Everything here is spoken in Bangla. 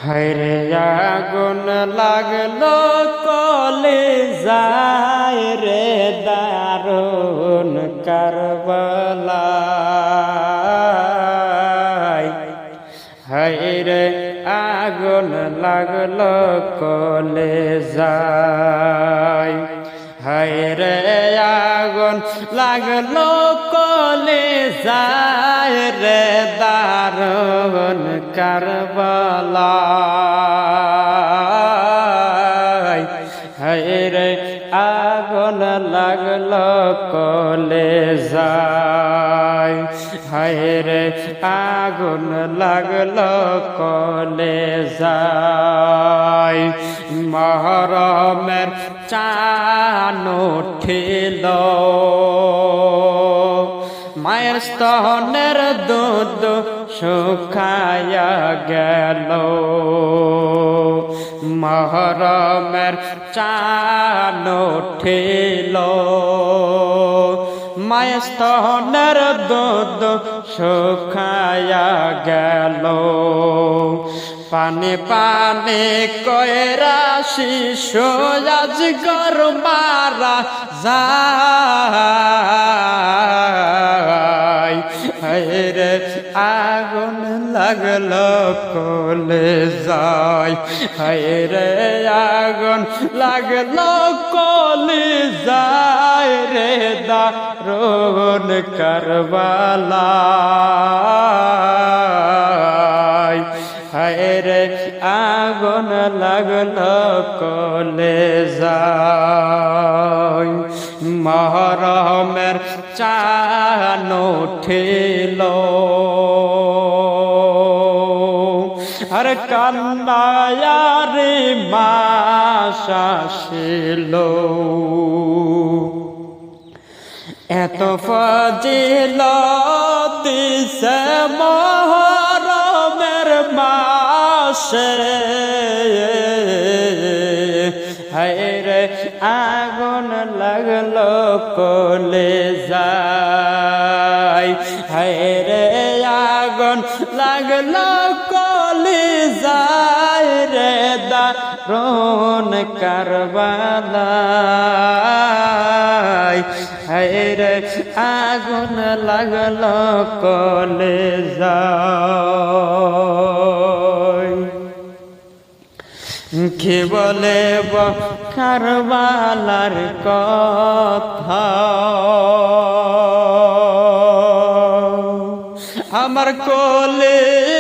হায়রে আগুন লাগলো কলিজায় রে দারুণ কারবালায়। হায়রে আগুন লাগলো কলিজায়, হায়রে আগুন লাগলো কলিজায় রে দারুণ কারবালায়। হায়রে আগুন লাগলো কলিজায়, হায়রে আগুন লাগলো কলিজায়। মহরমের চান উঠিল, মায়ের স্তনের দুধ শুকায়া গেল। মহরমের চান উঠিল, মায়ের স্তনের দুধ শুকায়া গেল। পানি পানি কয়রা শিশু আজগর মারা যায়। হায়রে আগুন লাগলো কলিজায়, হায়রে আগুন লাগলো কলিজায় রে দারুণ কারবালায়। হায়রে আগুন লাগলো কলিজায়। মহরমের চান উঠিল, আর কান্নায়ারি মাস আসিল। এত ফজিলত দিছে মহরমের মাসে, হায়রে আগুন লাগলো কলিজায়, হায়রে আগুন লাগলো কলিজায় রে দারুণ কারবালায়। হায়রে আগুন লাগলো কলিজায়। কি বলে কারবালার কথা, আমার কলিজায়